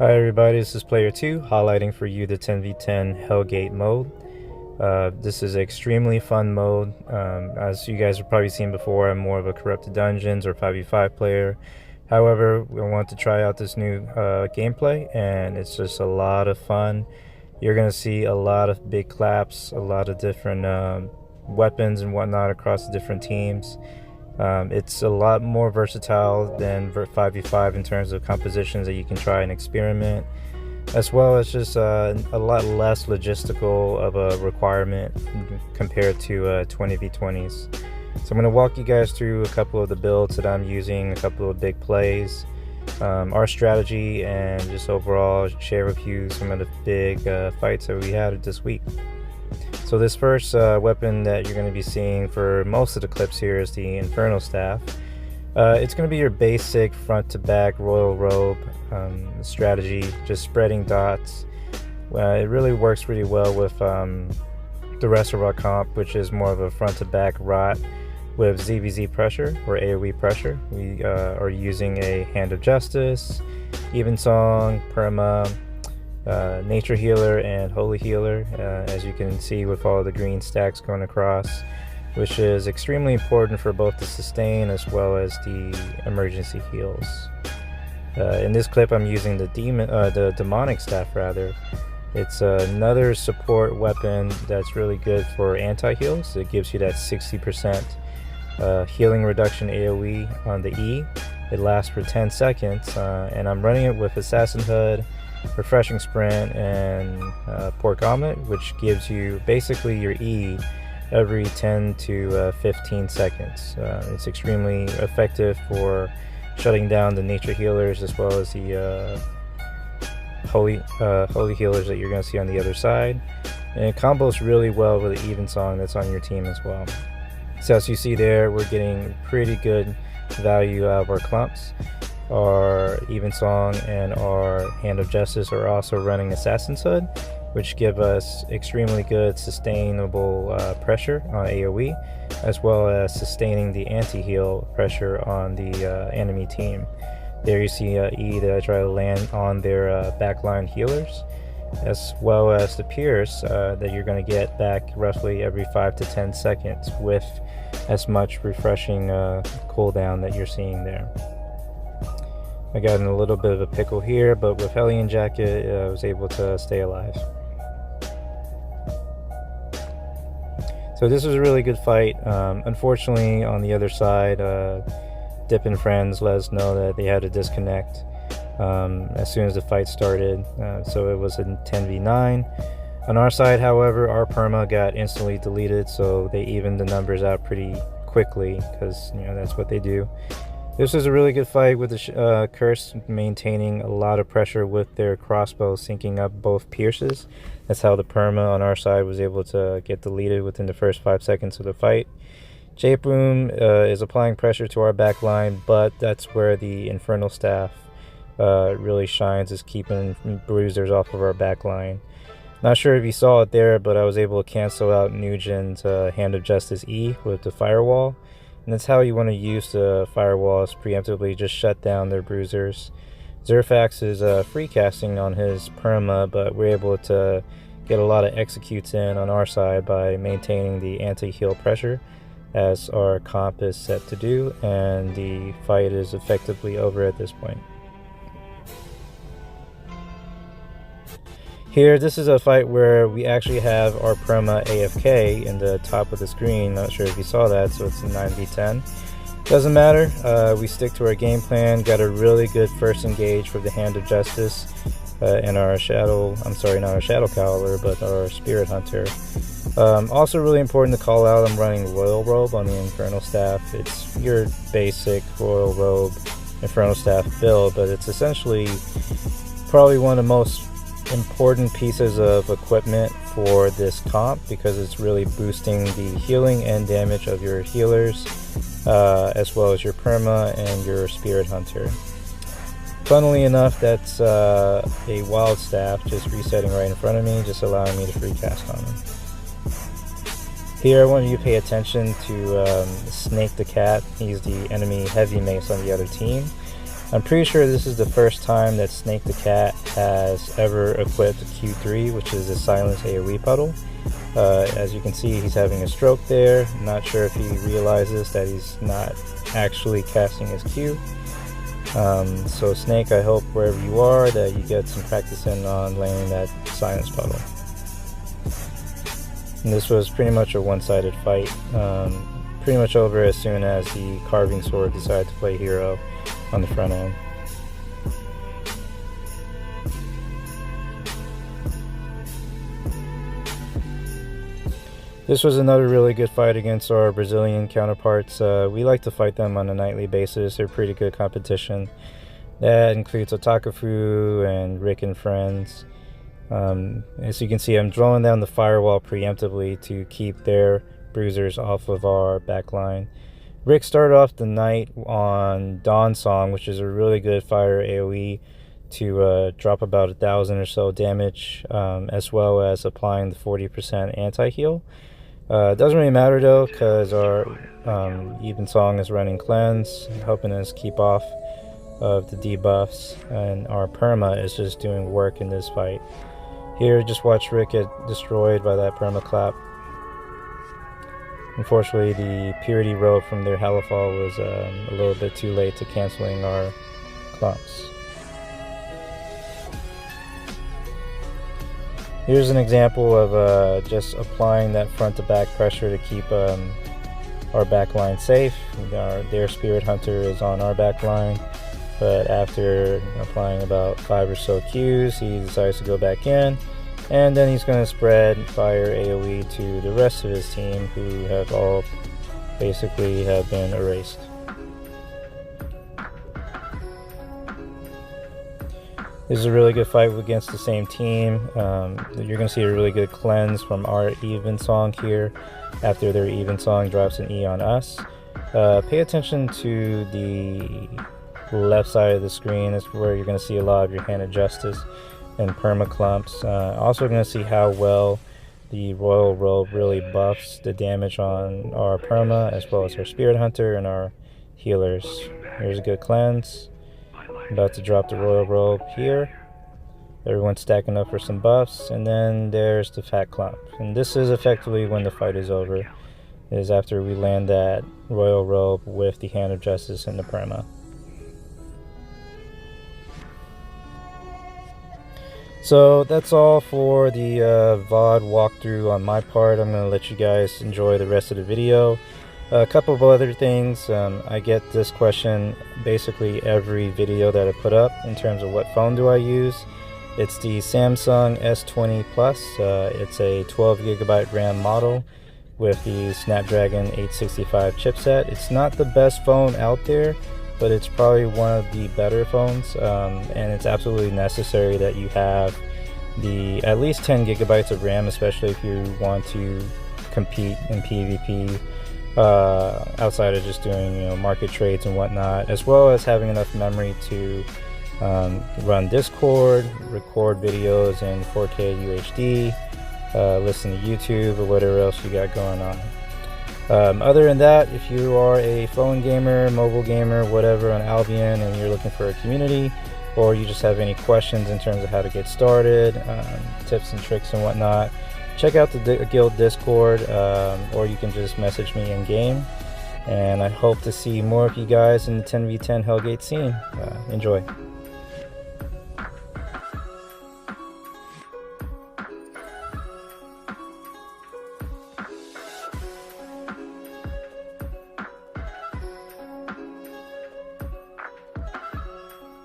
Hi everybody, this is Player 2, highlighting for you the 10v10 Hellgate mode. This is an extremely fun mode. As you guys have probably seen before, I'm more of a Corrupted Dungeons or 5v5 player. However, we want to try out this new gameplay, and it's just a lot of fun. You're going to see a lot of big claps, a lot of different weapons and whatnot across the different teams. It's a lot more versatile than 5v5 in terms of compositions that you can try and experiment, as well as just a lot less logistical of a requirement compared to 20v20s. So I'm going to walk you guys through a couple of the builds that I'm using, a couple of big plays, our strategy, and just overall share with you some of the big fights that we had this week. So this first weapon that you're going to be seeing for most of the clips here is the Infernal staff. It's going to be your basic front to back royal robe strategy, just spreading dots. It really works really well with the rest of our comp, which is more of a front to back rot with ZVZ pressure or AoE pressure. We are using a Hand of Justice, Evensong, Perma, Nature Healer, and Holy Healer, as you can see with all the green stacks going across, which is extremely important for both the sustain as well as the emergency heals. In this clip I'm using the demonic staff rather. It's another support weapon that's really good for anti-heals. It gives you that 60% healing reduction AoE on the E. It lasts for 10 seconds, and I'm running it with Assassin Hood, Refreshing Sprint, and Pork Omelet, which gives you basically your E every 10 to 15 seconds. It's extremely effective for shutting down the nature healers as well as the holy healers that you're going to see on the other side, and it combos really well with the Evensong that's on your team as well. So as you see there, we're getting pretty good value out of our clumps. Our Evensong and our Hand of Justice are also running Assassin's Hood, which give us extremely good sustainable pressure on AoE, as well as sustaining the anti-heal pressure on the enemy team. There you see E that I try to land on their backline healers, as well as the Pierce that you're going to get back roughly every 5 to 10 seconds with as much refreshing cooldown that you're seeing there. I got in a little bit of a pickle here, but with Hellion Jacket, I was able to stay alive. So this was a really good fight. Unfortunately, on the other side, Dip and friends let us know that they had to disconnect as soon as the fight started. So it was a 10v9. On our side, however, our perma got instantly deleted, so they evened the numbers out pretty quickly, because that's what they do. This was a really good fight with the Curse maintaining a lot of pressure with their crossbow, syncing up both pierces. That's how the perma on our side was able to get deleted within the first 5 seconds of the fight. J-Boom is applying pressure to our back line, but that's where the Infernal staff really shines, is keeping bruisers off of our back line. Not sure if you saw it there, but I was able to cancel out Nugent's Hand of Justice E with the Firewall. And that's how you want to use the firewalls preemptively, just shut down their bruisers. Zerfax is free casting on his perma, but we're able to get a lot of executes in on our side by maintaining the anti-heal pressure, as our comp is set to do, and the fight is effectively over at this point. Here, this is a fight where we actually have our perma AFK in the top of the screen. Not sure if you saw that, so it's a 9v10. Doesn't matter, we stick to our game plan. Got a really good first engage for the Hand of Justice and our Shadow, not our Shadow Cowler, but our Spirit Hunter. Also really important to call out, I'm running Royal Robe on the Infernal staff. It's your basic Royal Robe Infernal staff build, but it's essentially probably one of the most important pieces of equipment for this comp, because it's really boosting the healing and damage of your healers, as well as your perma and your Spirit Hunter. Funnily enough, that's a wild staff just resetting right in front of me, just allowing me to free cast on him. Here I want you to pay attention to Snake the Cat. He's the enemy heavy mace on the other team. I'm pretty sure this is the first time that Snake the Cat has ever equipped Q3, which is a silence AoE puddle. As you can see, he's having a stroke there. I'm not sure if he realizes that he's not actually casting his Q. So Snake, I hope wherever you are that you get some practice in on landing that silence puddle. And this was pretty much a one-sided fight. Pretty much over as soon as the Carving Sword decided to play hero on the front end. This was another really good fight against our Brazilian counterparts. We like to fight them on a nightly basis. They're pretty good competition. That includes Otakafu and Rick and friends. As you can see, I'm drawing down the firewall preemptively to keep their bruisers off of our backline. Rick started off the night on Dawn Song, which is a really good fire AoE to drop about 1,000 or so damage, as well as applying the 40% anti-heal. It doesn't really matter though, because our Even Song is running cleanse, helping us keep off of the debuffs, and our perma is just doing work in this fight. Here, just watch Rick get destroyed by that perma clap. Unfortunately, the Purity Robe from their Halifal was a little bit too late to canceling our clumps. Here's an example of just applying that front to back pressure to keep our backline safe. Their Spirit Hunter is on our backline, but after applying about 5 or so Qs, he decides to go back in, and then he's going to spread fire AoE to the rest of his team, who have all basically have been erased. This is a really good fight against the same team. You're going to see a really good cleanse from our Even Song here after their Even Song drops an E on us. Pay attention to the left side of the screen. Is where you're going to see a lot of your Hand of Justice and perma clumps. Also going to see how well the Royal Robe really buffs the damage on our perma, as well as our Spirit Hunter and our healers. Here's a good cleanse. About to drop the Royal Robe here. Everyone's stacking up for some buffs, and then there's the Fat Clump. And this is effectively when the fight is over, is after we land that Royal Robe with the Hand of Justice and the perma. So that's all for the VOD walkthrough on my part. I'm going to let you guys enjoy the rest of the video. A couple of other things. I get this question basically every video that I put up in terms of what phone do I use. It's the Samsung S20 Plus. It's a 12GB RAM model with the Snapdragon 865 chipset. It's not the best phone out there, but it's probably one of the better phones, and it's absolutely necessary that you have the at least 10 gigabytes of RAM, especially if you want to compete in PvP. Outside of just doing market trades and whatnot, as well as having enough memory to run Discord, record videos in 4K UHD, listen to YouTube or whatever else you got going on. Other than that, if you are a phone gamer, mobile gamer, whatever on Albion, and you're looking for a community, or you just have any questions in terms of how to get started, tips and tricks and whatnot, check out the guild Discord, or you can just message me in game, and I hope to see more of you guys in the 10v10 Hellgate scene. Enjoy.